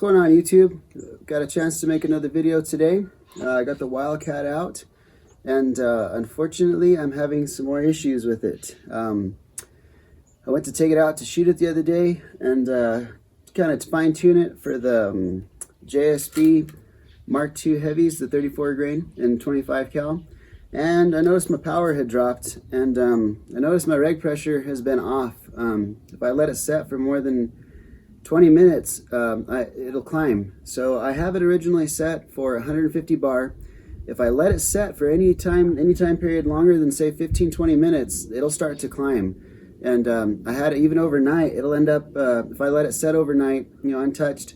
going on, YouTube? Got a chance to make another video today. I got the Wildcat out, and unfortunately I'm having some more issues with it. I went to take it out to shoot it the other day and kind of fine-tune it for the JSB Mark II heavies, the 34 grain and 25 cal. And I noticed my power had dropped, and I noticed my reg pressure has been off. If I let it set for more than 20 minutes, it'll climb. So I have it originally set for 150 bar. If I let it set for any time period longer than say 15-20 minutes, it'll start to climb. And I had it even overnight. It'll end up, if I let it set overnight, untouched,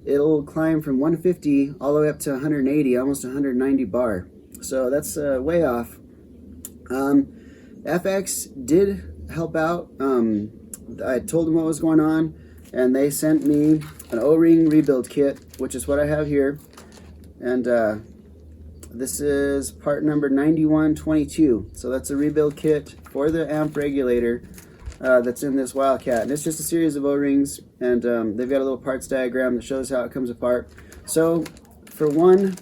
it'll climb from 150 all the way up to 180, almost 190 bar. So that's way off. FX did help out. I told them what was going on, and they sent me an O-ring rebuild kit, which is what I have here. And this is part number 9122. So that's a rebuild kit for the amp regulator that's in this Wildcat. And it's just a series of O-rings, and they've got a little parts diagram that shows how it comes apart. So for one,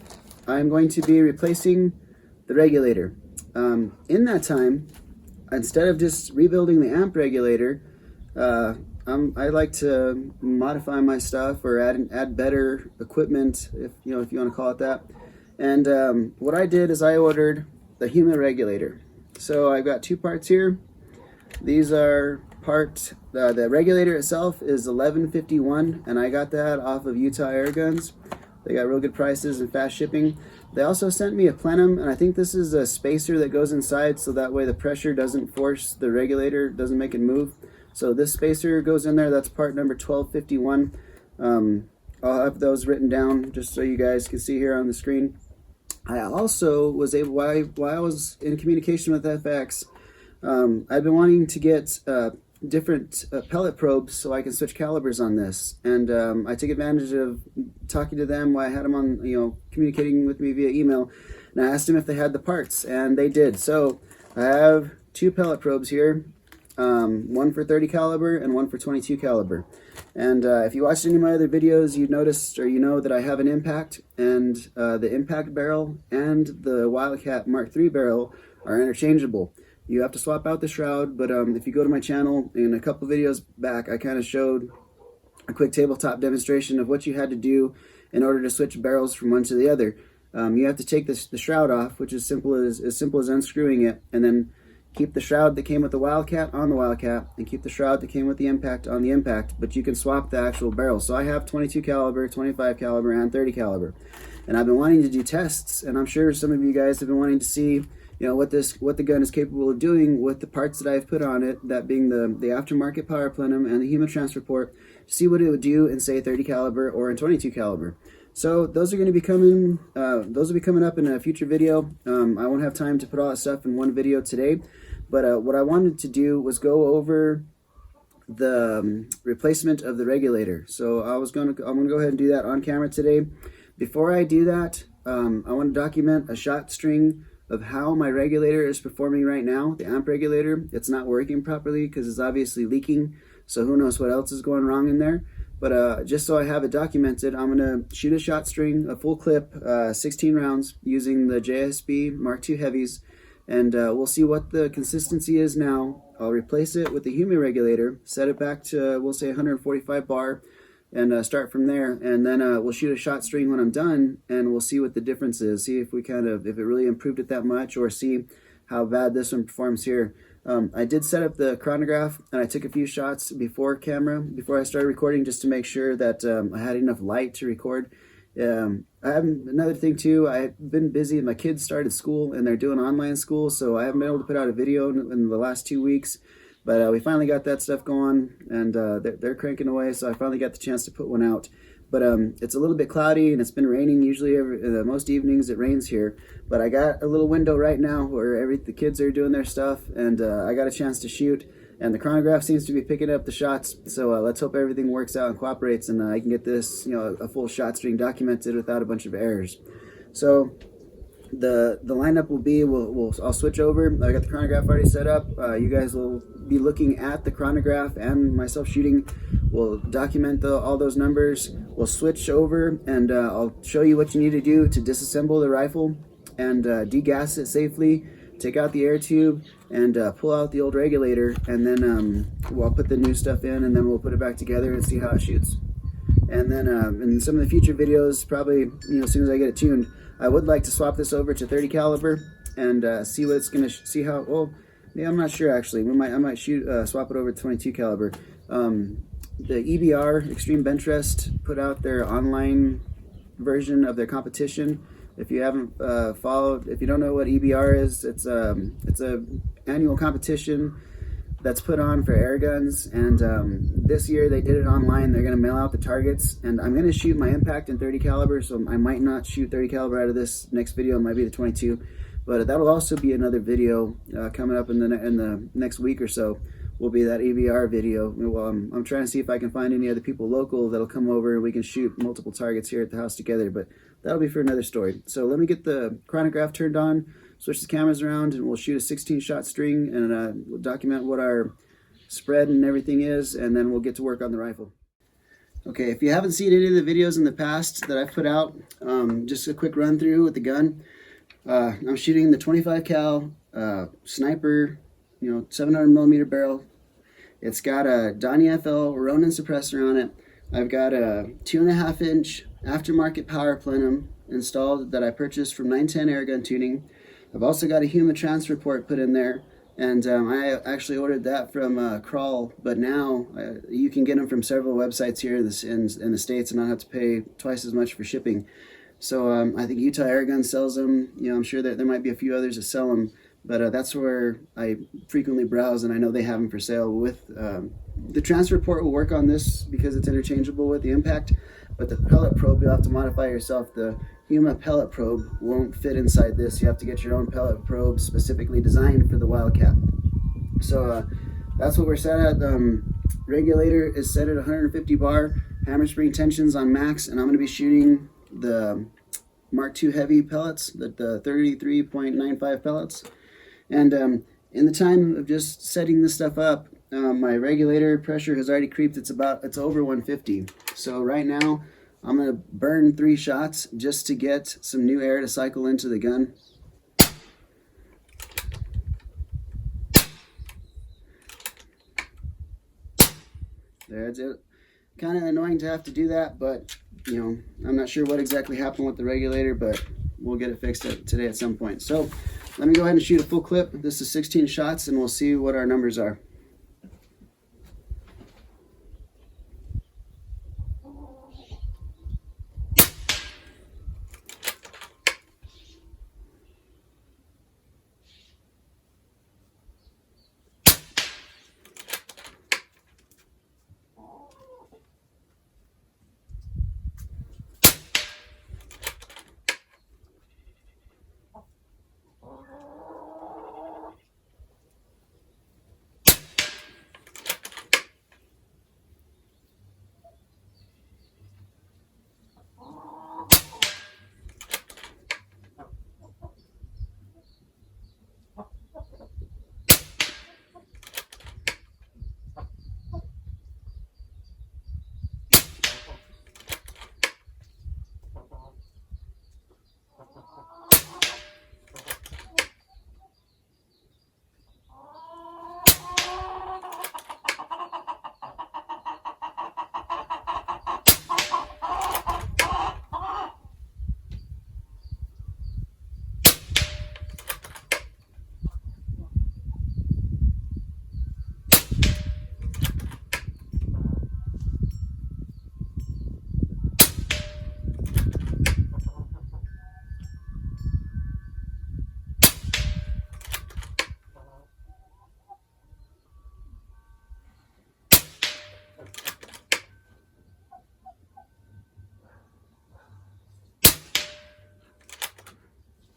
I'm going to be replacing the regulator. In that time, instead of just rebuilding the amp regulator, I like to modify my stuff or add better equipment, if you want to call it that. And what I did is I ordered the Huma regulator. So I've got two parts here. These are the regulator itself is $11.51, and I got that off of Utah Air Guns. They got real good prices and fast shipping. They also sent me a plenum, and I think this is a spacer that goes inside, so that way the pressure doesn't force the regulator, doesn't make it move. So this spacer goes in there. That's part number 1251. I'll have those written down just so you guys can see here on the screen. I also was able, while I was in communication with FX, I've been wanting to get different pellet probes so I can switch calibers on this, and I took advantage of talking to them while I had them on, communicating with me via email, and I asked them if they had the parts, and they did. So I have two pellet probes here, one for 30 caliber and one for 22 caliber. And if you watched any of my other videos, you noticed, or you know, that I have an impact, and the impact barrel and the Wildcat Mark III barrel are interchangeable. You have to swap out the shroud, but if you go to my channel, in a couple videos back, I kind of showed a quick tabletop demonstration of what you had to do in order to switch barrels from one to the other. You have to take the shroud off, which is as simple as unscrewing it, and then keep the shroud that came with the Wildcat on the Wildcat, and keep the shroud that came with the impact on the impact, but you can swap the actual barrel. So I have 22 caliber, 25 caliber, and 30 caliber. And I've been wanting to do tests, and I'm sure some of you guys have been wanting to see what the gun is capable of doing with the parts that I've put on it, that being the aftermarket power plenum and the Huma transfer port, to see what it would do in say 30 caliber or in 22 caliber. So those are going to be coming. Those will be coming up in a future video. I won't have time to put all that stuff in one video today, but what I wanted to do was go over the replacement of the regulator. So I'm going to go ahead and do that on camera today. Before I do that, I want to document a shot string of how my regulator is performing right now. The amp regulator, it's not working properly because it's obviously leaking, so who knows what else is going wrong in there. But just so I have it documented, I'm going to shoot a shot string, a full clip, 16 rounds, using the JSB Mark II heavies, and we'll see what the consistency is now. I'll replace it with the Huma regulator, set it back to, we'll say 145 bar, and start from there. And then we'll shoot a shot string when I'm done, and we'll see what the difference is, see if if it really improved it that much, or see how bad this one performs here. I did set up the chronograph, and I took a few shots before I started recording, just to make sure that I had enough light to record. I have another thing too. I've been busy. My kids started school, and they're doing online school, so I haven't been able to put out a video in the last 2 weeks. But we finally got that stuff going, and they're cranking away, so I finally got the chance to put one out. But it's a little bit cloudy, and it's been raining. Usually most evenings it rains here. But I got a little window right now where the kids are doing their stuff, and I got a chance to shoot. And the chronograph seems to be picking up the shots, so let's hope everything works out and cooperates, and I can get this, a full shot string documented without a bunch of errors. So the lineup will be, I'll switch over. I got the chronograph already set up. You guys will be looking at the chronograph and myself shooting. We'll document all those numbers. We'll switch over and I'll show you what you need to do to disassemble the rifle and degas it safely, take out the air tube, and pull out the old regulator, and then we'll put the new stuff in, and then we'll put it back together and see how it shoots. And then in some of the future videos, probably as soon as I get it tuned, I would like to swap this over to 30 caliber and see what it's gonna see how. Well, yeah, I'm not sure actually. I might swap it over to 22 caliber. The EBR Extreme Bench Rest put out their online version of their competition. If you haven't followed, if you don't know what EBR is, it's a annual competition that's put on for air guns, and this year they did it online. They're going to mail out the targets, and I'm going to shoot my impact in 30 caliber, so I might not shoot 30 caliber out of this next video. It might be the 22, but that'll also be another video coming up in the next week or so. Will be that EBR video. Well, I'm trying to see if I can find any other people local that'll come over and we can shoot multiple targets here at the house together, but that'll be for another story. So let me get the chronograph turned on, switch the cameras around, and we'll shoot a 16-shot string, and we'll document what our spread and everything is, and then we'll get to work on the rifle. Okay, if you haven't seen any of the videos in the past that I've put out, just a quick run through with the gun. I'm shooting the 25 cal sniper, 700 millimeter barrel. It's got a Donnie FL Ronin suppressor on it. I've got a 2.5 inch aftermarket power plenum installed that I purchased from 910 Airgun Tuning. I've also got a Huma transfer port put in there, and I actually ordered that from Crawl, but now you can get them from several websites here in the States and not have to pay twice as much for shipping. So I think Utah Airgun sells them. I'm sure that there might be a few others that sell them, but that's where I frequently browse, and I know they have them for sale. With the transfer port will work on this because it's interchangeable with the impact, but the pellet probe you'll have to modify yourself. The Huma pellet probe won't fit inside this. You have to get your own pellet probe specifically designed for the Wildcat. So that's what we're set at. Regulator is set at 150 bar, hammer spring tensions on max, and I'm going to be shooting the Mark II heavy pellets, the 33.95 pellets. And in the time of just setting this stuff up, my regulator pressure has already creeped. It's over 150. So right now I'm going to burn 3 shots just to get some new air to cycle into the gun. There's it. Kind of annoying to have to do that, but I'm not sure what exactly happened with the regulator, but we'll get it fixed today at some point. So let me go ahead and shoot a full clip. This is 16 shots, and we'll see what our numbers are.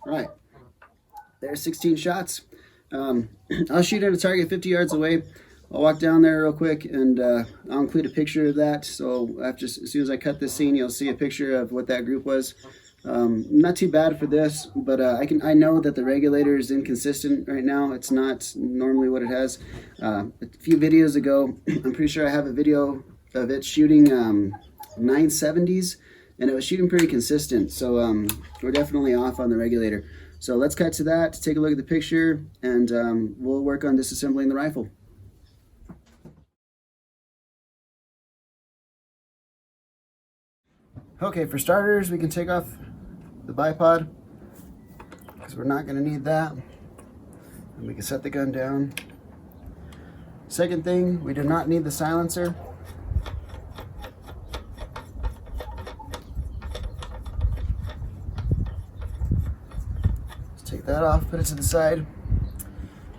Right, there's 16 shots. I'll shoot at a target 50 yards away. I'll walk down there real quick, and I'll include a picture of that. So as soon as I cut this scene, you'll see a picture of what that group was. Not too bad for this, but I know that the regulator is inconsistent right now. It's not normally what it has. A few videos ago, I'm pretty sure I have a video of it shooting 970s, and it was shooting pretty consistent. So we're definitely off on the regulator. So let's cut to that, take a look at the picture, and we'll work on disassembling the rifle. Okay, for starters, we can take off the bipod because we're not going to need that. And we can set the gun down. Second thing, we do not need the silencer. Let's take that off, put it to the side.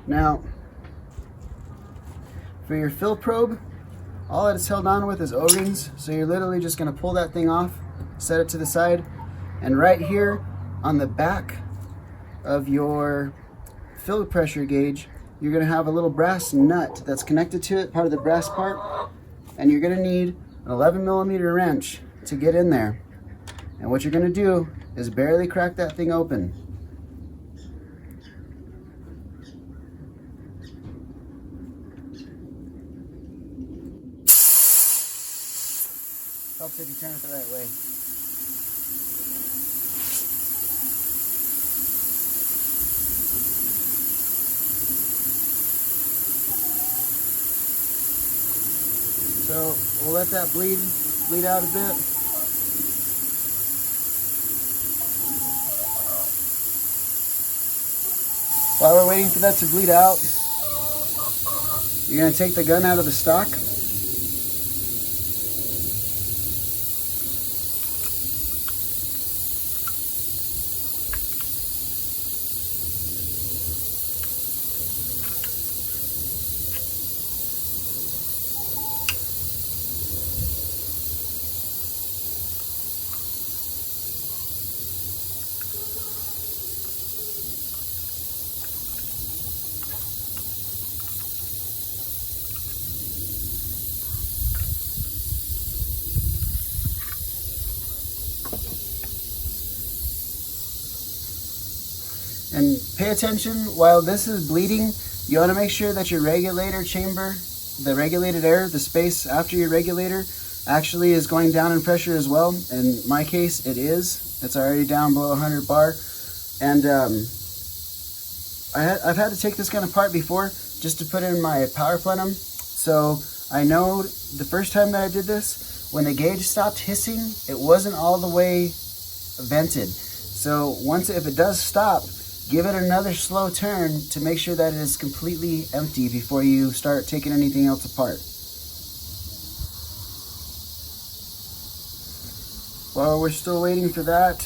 Now, for your fill probe, all that it's held on with is O-rings, so you're literally just going to pull that thing off, set it to the side, and right here on the back of your fill pressure gauge, you're going to have a little brass nut that's connected to it, part of the brass part, and you're going to need an 11mm wrench to get in there. And what you're going to do is barely crack that thing open. Helps if you turn it the right way. So we'll let that bleed out a bit. While we're waiting for that to bleed out, you're going to take the gun out of the stock. And pay attention, while this is bleeding, you want to make sure that your regulator chamber, the regulated air, the space after your regulator, actually is going down in pressure as well. In my case, it is. It's already down below 100 bar. And I've had to take this gun apart before just to put in my power plenum. So I know the first time that I did this, when the gauge stopped hissing, it wasn't all the way vented. So if it does stop, give it another slow turn to make sure that it is completely empty before you start taking anything else apart. While we're still waiting for that,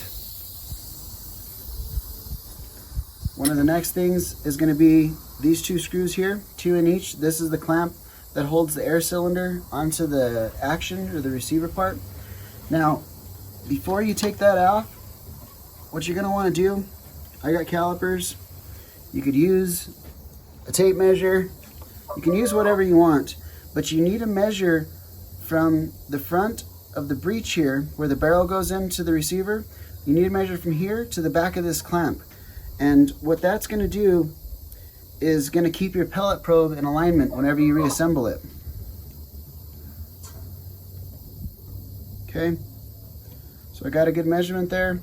one of the next things is going to be these two screws here, 2 in each. This is the clamp that holds the air cylinder onto the action or the receiver part. Now, before you take that off, what you're going to want to do, I got calipers. You could use a tape measure. You can use whatever you want, but you need to measure from the front of the breech here, where the barrel goes into the receiver. You need to measure from here to the back of this clamp. And what that's going to do is going to keep your pellet probe in alignment whenever you reassemble it. Okay, so I got a good measurement there.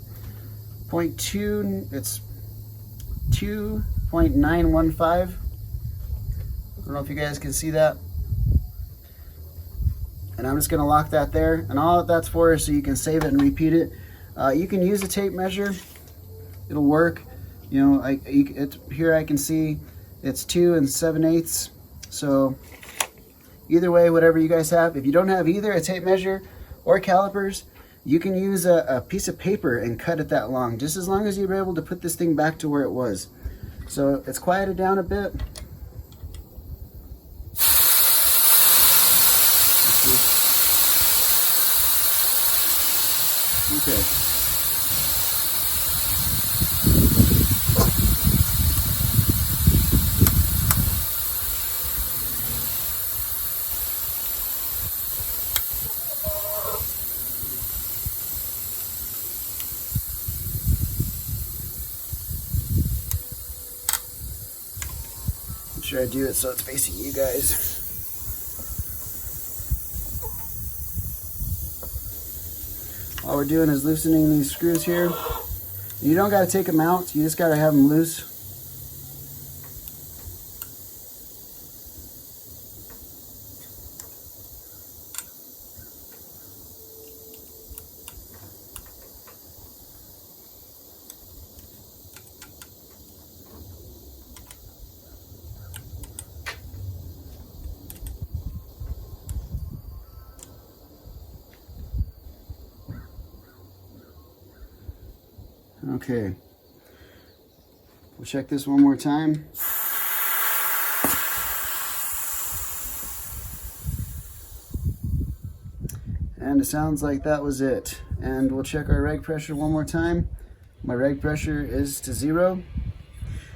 0.2, it's 2.915. I don't know if you guys can see that. And I'm just going to lock that there. And all that's for is so you can save it and repeat it. You can use a tape measure. It'll work. You know, here I can see it's 2 7/8. So either way, whatever you guys have. If you don't have either a tape measure or calipers, you can use a piece of paper and cut it that long, just as long as you're able to put this thing back to where it was. So it's quieted down a bit. Okay. sure I do it so it's facing you guys. All we're doing is loosening these screws here. You don't got to take them out, you just got to have them loose. Okay, we'll check this one more time. And it sounds like that was it. And we'll check our reg pressure one more time. My reg pressure is to 0.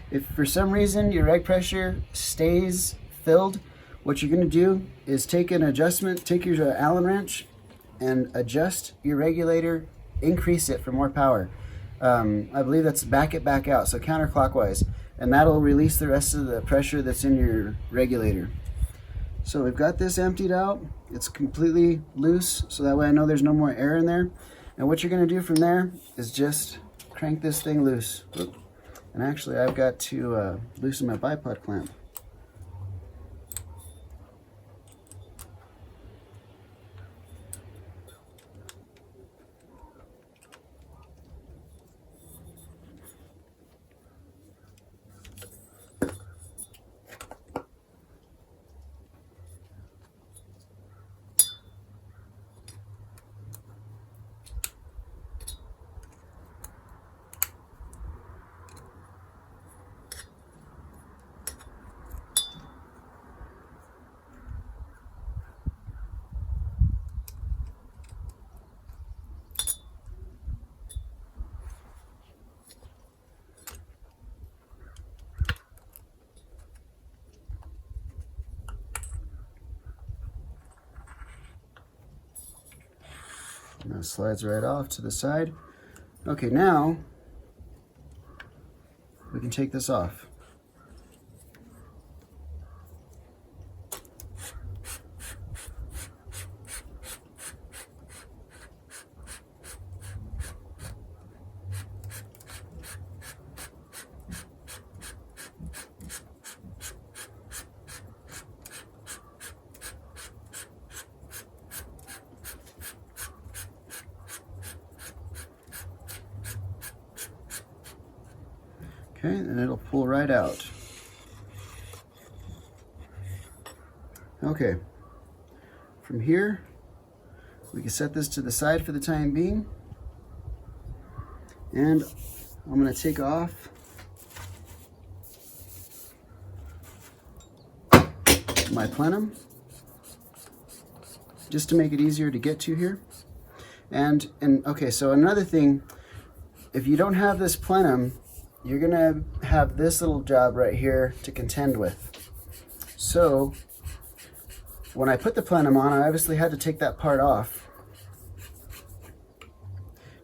If for some reason your reg pressure stays filled, what you're going to do is take an adjustment, take your Allen wrench and adjust your regulator, increase it for more power. I believe that's back it back out, so counterclockwise, and that'll release the rest of the pressure that's in your regulator. So we've got this emptied out, it's completely loose, so that way I know there's no more air in there. And what you're going to do from there is just crank this thing loose. And actually I've got to loosen my bipod clamp. And that slides right off to the side. Okay, now we can take this off. Okay, and it'll pull right out. Okay, from here, we can set this to the side for the time being. And I'm going to take off my plenum, just to make it easier to get to here. And okay, so another thing, if you don't have this plenum, you're gonna have this little job right here to contend with. So when I put the plenum on, I obviously had to take that part off.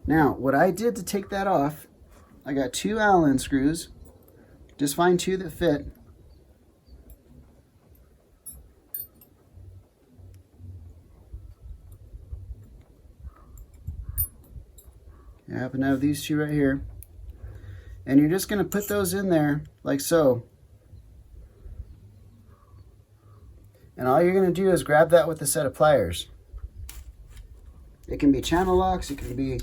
Now, what I did to take that off, I got 2 Allen screws, just find 2 that fit. I happen to have these 2 right here. And you're just going to put those in there like so. And all you're going to do is grab that with a set of pliers. It can be channel locks, it can be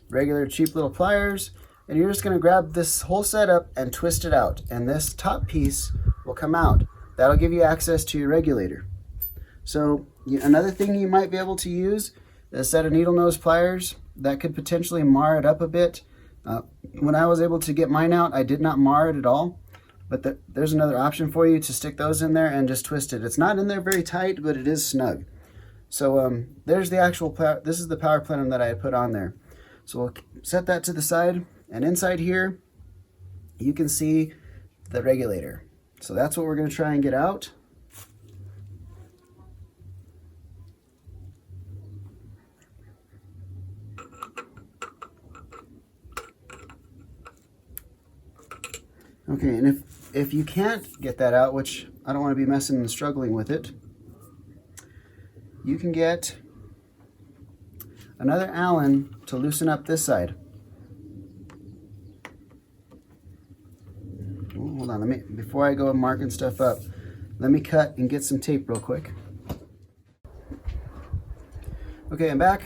regular cheap little pliers, and you're just going to grab this whole setup and twist it out, and this top piece will come out. That'll give you access to your regulator. So another thing you might be able to use is a set of needle nose pliers. That could potentially mar it up a bit. When I was able to get mine out, I did not mar it at all, but there's another option for you to stick those in there and just twist it. It's not in there very tight, but it is snug. So there's the actual this is the power plenum that I had put on there. So we'll set that to the side, and inside here you can see the regulator. So that's what we're going to try and get out. Okay, and if you can't get that out, which I don't want to be messing and struggling with it, you can get another Allen to loosen up this side. Oh, hold on, before I go marking stuff up, let me cut and get some tape real quick. Okay, I'm back.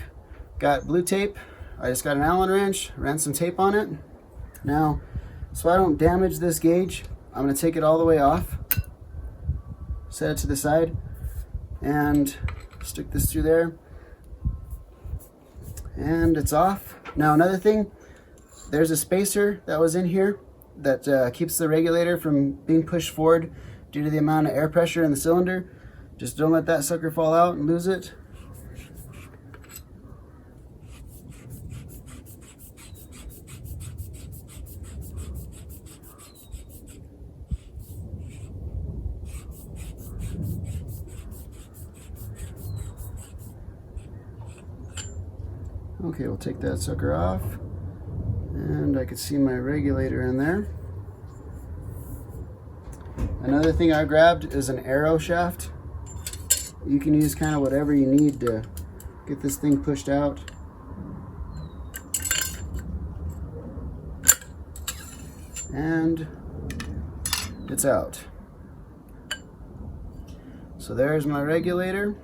Got blue tape. I just got an Allen wrench, ran some tape on it. Now, so I don't damage this gauge, I'm going to take it all the way off, set it to the side, and stick this through there. And it's off. Now, another thing, there's a spacer that was in here that keeps the regulator from being pushed forward due to the amount of air pressure in the cylinder. Just don't let that sucker fall out and lose it. Okay, we'll take that sucker off, and I can see my regulator in there. Another thing I grabbed is an arrow shaft. You can use kind of whatever you need to get this thing pushed out. And it's out. So there's my regulator.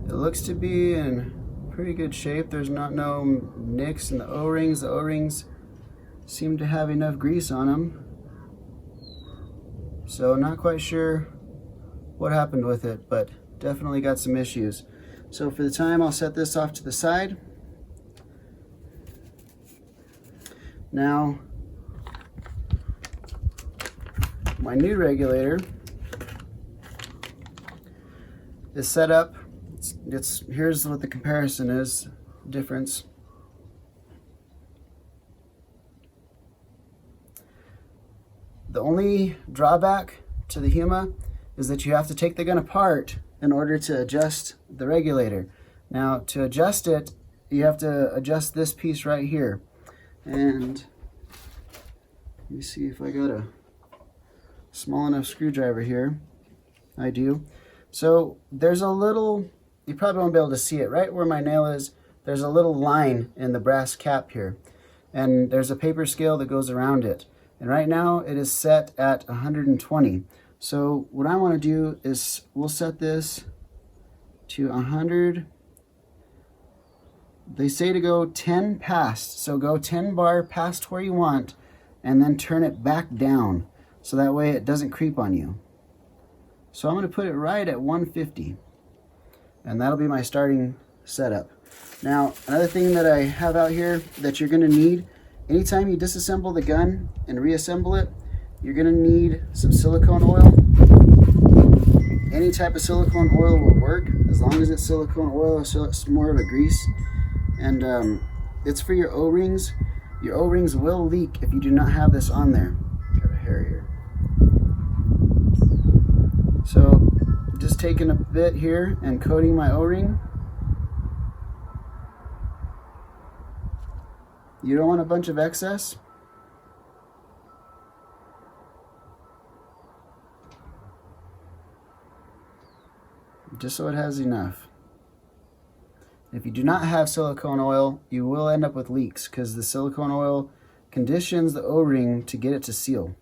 It looks to be in pretty good shape. There's no nicks in the O-rings. The O-rings seem to have enough grease on them. So not quite sure what happened with it, but definitely got some issues. So for the time, I'll set this off to the side. Now, my new regulator is set up. Here's what the comparison is, difference. The only drawback to the Huma is that you have to take the gun apart in order to adjust the regulator. Now, to adjust it, you have to adjust this piece right here. And let me see if I got a small enough screwdriver here. I do. So there's a little, you probably won't be able to see it, right where my nail is, there's a little line in the brass cap here. And there's a paper scale that goes around it. And right now it is set at 120. So what I want to do is we'll set this to 100. They say to go 10 past. So go 10 bar past where you want and then turn it back down. So that way it doesn't creep on you. So I'm going to put it right at 150. And that'll be my starting setup. Now, another thing that I have out here that you're going to need, anytime you disassemble the gun and reassemble it, you're going to need some silicone oil. Any type of silicone oil will work, as long as it's silicone oil, so it's more of a grease. And it's for your O-rings. Your O-rings will leak if you do not have this on there. Got a hair here. So just taking a bit here and coating my O-ring. You don't want a bunch of excess. Just so it has enough. If you do not have silicone oil, you will end up with leaks because the silicone oil conditions the O-ring to get it to seal.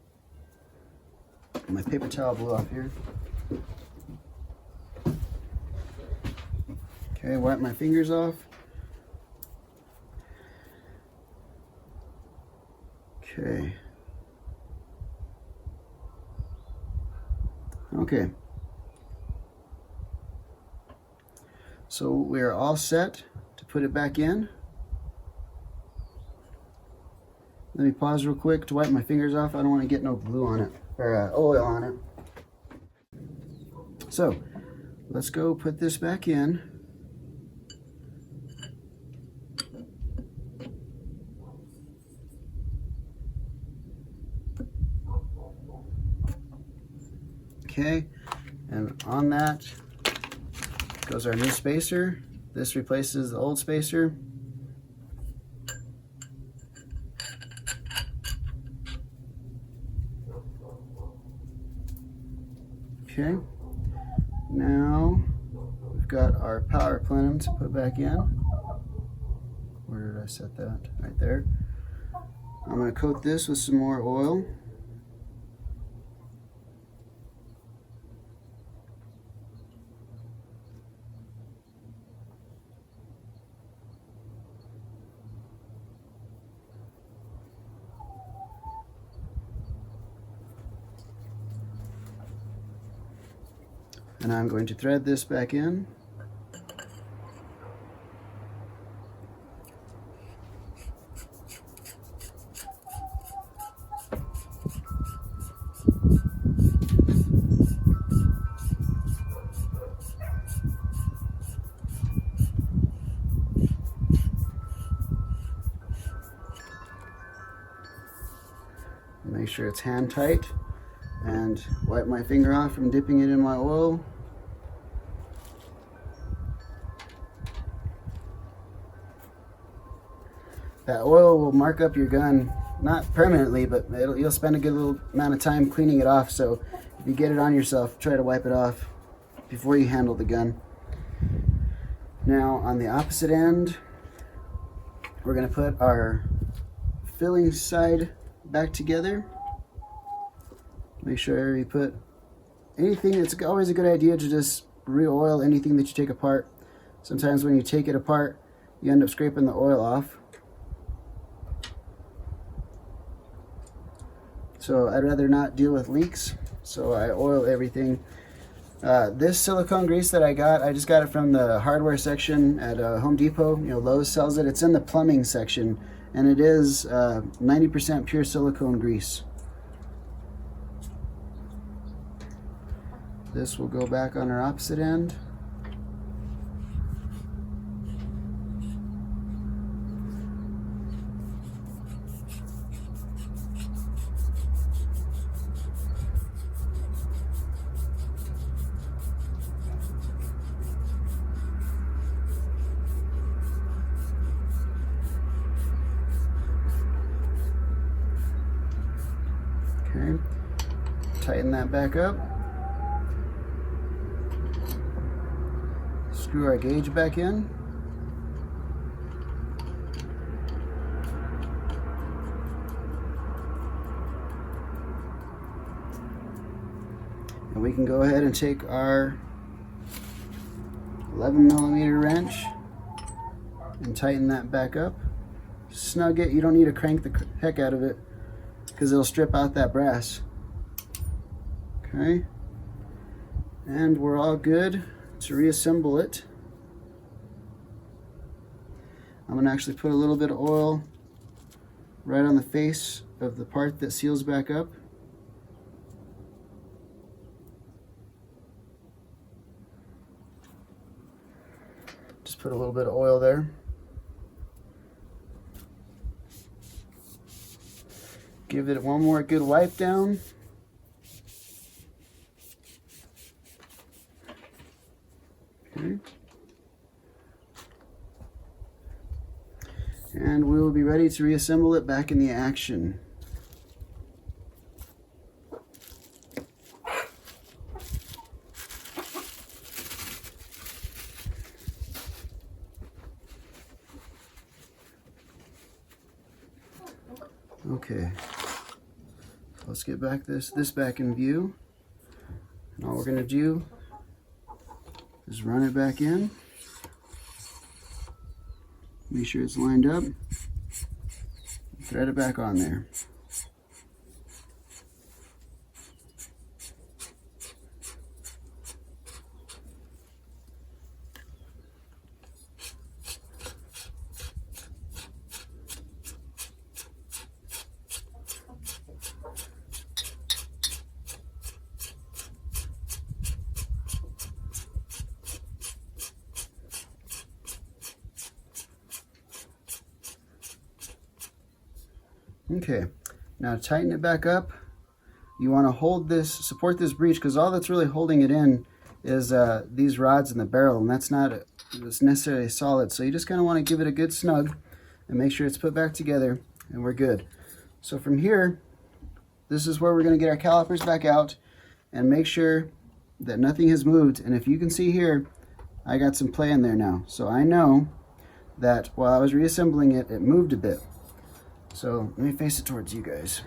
My paper towel blew off here. Okay, wipe my fingers off. Okay. Okay. So we're all set to put it back in. Let me pause real quick to wipe my fingers off. I don't want to get no glue on it, or oil on it. So let's go put this back in. Okay, and on that goes our new spacer. This replaces the old spacer. Okay, now we've got our power plenum to put back in. Where did I set that? Right there. I'm going to coat this with some more oil. And I'm going to thread this back in. Make sure it's hand tight, and wipe my finger off from dipping it in my oil. That oil will mark up your gun, not permanently, but you'll spend a good little amount of time cleaning it off. So if you get it on yourself, try to wipe it off before you handle the gun. Now on the opposite end, we're going to put our filling side back together. Make sure you put anything. It's always a good idea to just re-oil anything that you take apart. Sometimes when you take it apart, you end up scraping the oil off. So I'd rather not deal with leaks, so I oil everything. This silicone grease that I just got it from the hardware section at Home Depot. You know, Lowe's sells it. It's in the plumbing section, and it is 90% pure silicone grease. This will go back on our opposite end. Okay, tighten that back up. Screw our gauge back in. And we can go ahead and take our 11mm wrench and tighten that back up. Snug it. You don't need to crank the heck out of it, because it'll strip out that brass. Okay, and we're all good to reassemble it. I'm going to actually put a little bit of oil right on the face of the part that seals back up. Just put a little bit of oil there. Give it one more good wipe down. Okay. And we will be ready to reassemble it back in the action. Okay. Let's get back this back in view. And all we're going to do is run it back in. Make sure it's lined up. Thread it back on there. Okay, now to tighten it back up, you want to hold this, support this breech, because all that's really holding it in is these rods in the barrel, and that's not it's necessarily solid. So you just kind of want to give it a good snug and make sure it's put back together, and we're good. So from here, this is where we're going to get our calipers back out and make sure that nothing has moved. And if you can see here, I got some play in there now. So I know that while I was reassembling it, it moved a bit. So let me face it towards you guys.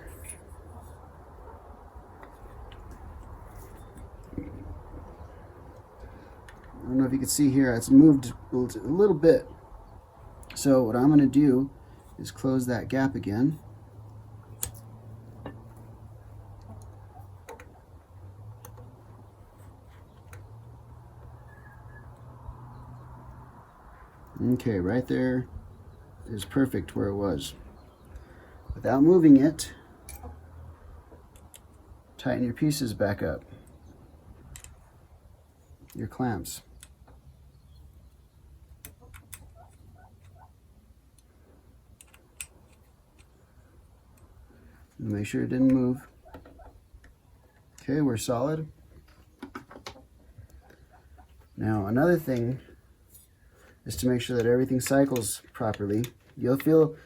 I don't know if you can see here, it's moved a little bit. So what I'm going to do is close that gap again. Okay, right there is perfect where it was. Without moving it, tighten your pieces back up, your clamps. Make sure it didn't move. Okay, we're solid. Now another thing is to make sure that everything cycles properly. You'll feel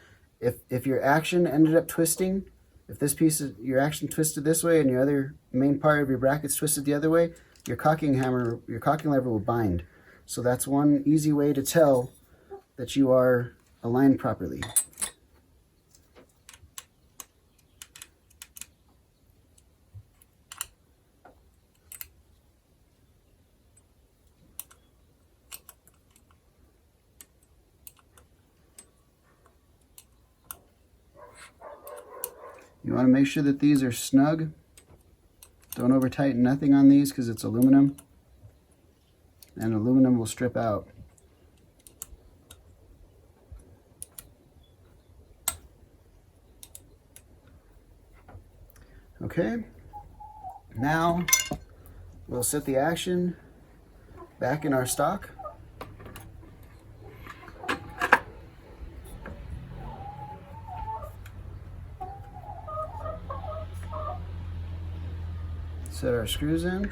if your action ended up twisting, if this piece of your action twisted this way and your other main part of your bracket's twisted the other way, your cocking lever will bind. So that's one easy way to tell that you are aligned properly. You want to make sure that these are snug. Don't over tighten nothing on these because it's aluminum, and aluminum will strip out. Okay, now we'll set the action back in our stock. Set our screws in.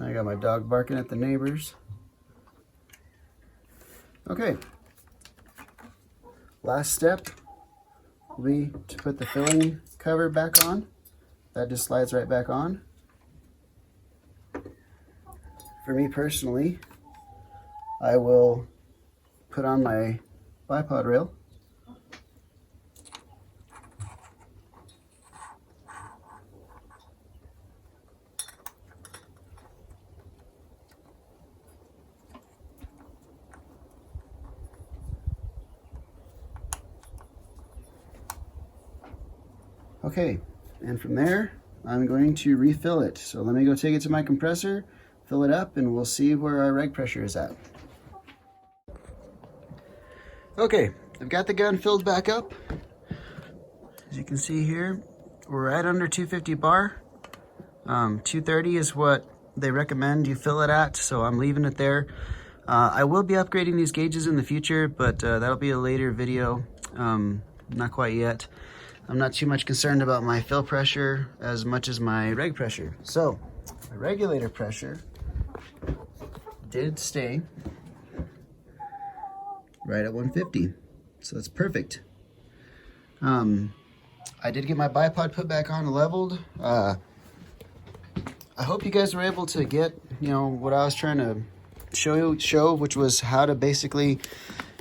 I got my dog barking at the neighbors. Okay. Last step will be to put the filling cover back on. That just slides right back on. For me personally, I will put on my bipod rail. Okay, and from there, I'm going to refill it. So let me go take it to my compressor, fill it up, and we'll see where our reg pressure is at. Okay, I've got the gun filled back up. As you can see here, we're right under 250 bar. 230 is what they recommend you fill it at, so I'm leaving it there. I will be upgrading these gauges in the future, but that'll be a later video. Not quite yet. I'm not too much concerned about my fill pressure as much as my reg pressure. So, my regulator pressure did stay right at 150. So that's perfect. I did get my bipod put back on and leveled. I hope you guys were able to get, what I was trying to show, which was how to basically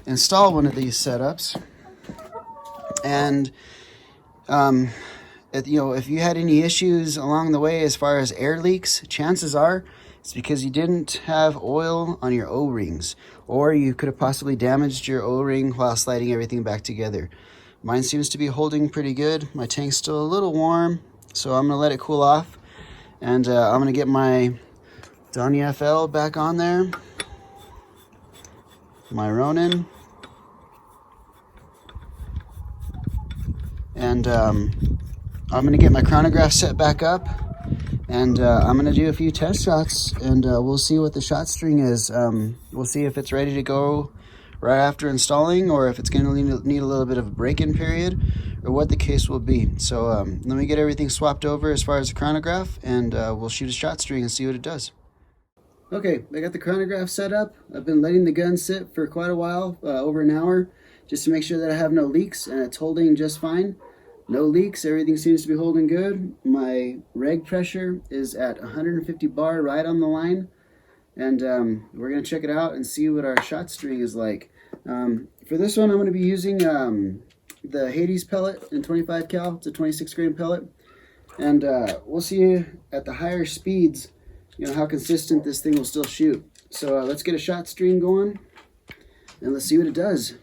install one of these setups. And if you had any issues along the way as far as air leaks, chances are it's because you didn't have oil on your O-rings, or you could have possibly damaged your O-ring while sliding everything back together. Mine seems to be holding pretty good. My tank's still a little warm, so I'm gonna let it cool off, and I'm gonna get my Donnie FL back on there, my Ronin. and I'm going to get my chronograph set back up, and I'm going to do a few test shots, and we'll see what the shot string is. We'll see if it's ready to go right after installing, or if it's going to need a little bit of a break-in period, or what the case will be. So let me get everything swapped over as far as the chronograph, and we'll shoot a shot string and see what it does. Okay, I got the chronograph set up. I've been letting the gun sit for quite a while, over an hour, just to make sure that I have no leaks, and it's holding just fine. No leaks, everything seems to be holding good. My reg pressure is at 150 bar, right on the line. And we're going to check it out and see what our shot string is like. For this one, I'm going to be using the Hades pellet in 25 cal. It's a 26 grain pellet. And we'll see at the higher speeds, how consistent this thing will still shoot. So let's get a shot string going, and let's see what it does.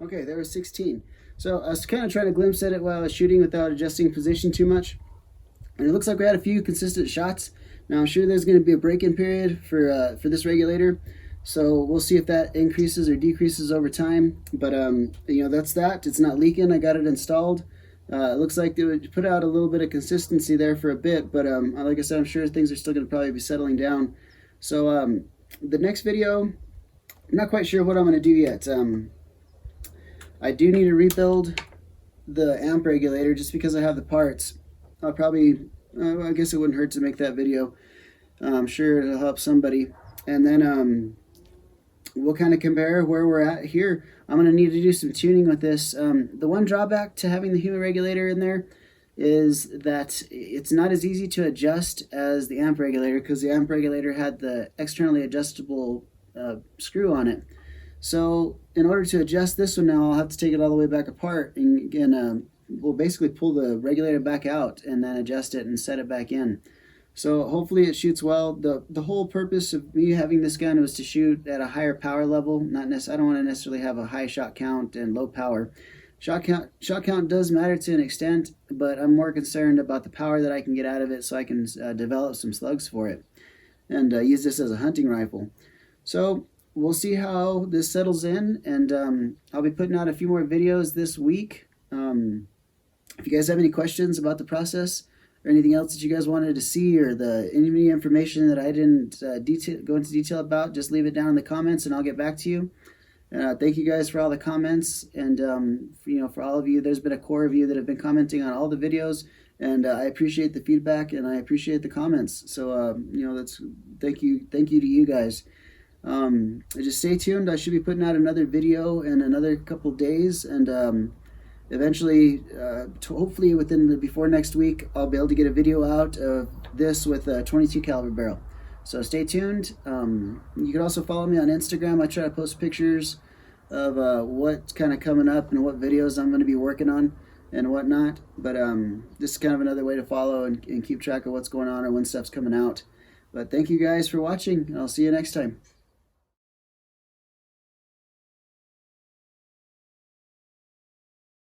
Okay, there was 16. So I was kind of trying to glimpse at it while I was shooting without adjusting position too much. And it looks like we had a few consistent shots. Now I'm sure there's going to be a break-in period for this regulator. So we'll see if that increases or decreases over time. But that's that. It's not leaking. I got it installed. It looks like they would put out a little bit of consistency there for a bit. But like I said, I'm sure things are still going to probably be settling down. So the next video, I'm not quite sure what I'm going to do yet. I do need to rebuild the amp regulator just because I have the parts. I'll probably, I guess it wouldn't hurt to make that video. I'm sure it'll help somebody. And then we'll kind of compare where we're at here. I'm going to need to do some tuning with this. The one drawback to having the Huma regulator in there is that it's not as easy to adjust as the amp regulator, because the amp regulator had the externally adjustable screw on it. So in order to adjust this one now, I'll have to take it all the way back apart, and again, we'll basically pull the regulator back out and then adjust it and set it back in. So hopefully it shoots well. The whole purpose of me having this gun was to shoot at a higher power level. I don't want to necessarily have a high shot count and low power. Shot count does matter to an extent, but I'm more concerned about the power that I can get out of it, so I can develop some slugs for it and use this as a hunting rifle. So we'll see how this settles in, and I'll be putting out a few more videos this week. If you guys have any questions about the process or anything else that you guys wanted to see, or any information that I didn't go into detail about, just leave it down in the comments and I'll get back to you. Thank you guys for all the comments, and for all of you, there's been a core of you that have been commenting on all the videos, and I appreciate the feedback and I appreciate the comments. So thank you to you guys. Just stay tuned. I should be putting out another video in another couple days, and eventually, hopefully before next week, I'll be able to get a video out of this with a 22 caliber barrel. So stay tuned. You can also follow me on Instagram. I try to post pictures of what's kind of coming up and what videos I'm going to be working on. and whatnot. But this is kind of another way to follow and keep track of what's going on and when stuff's coming out. But thank you guys for watching, and I'll see you next time.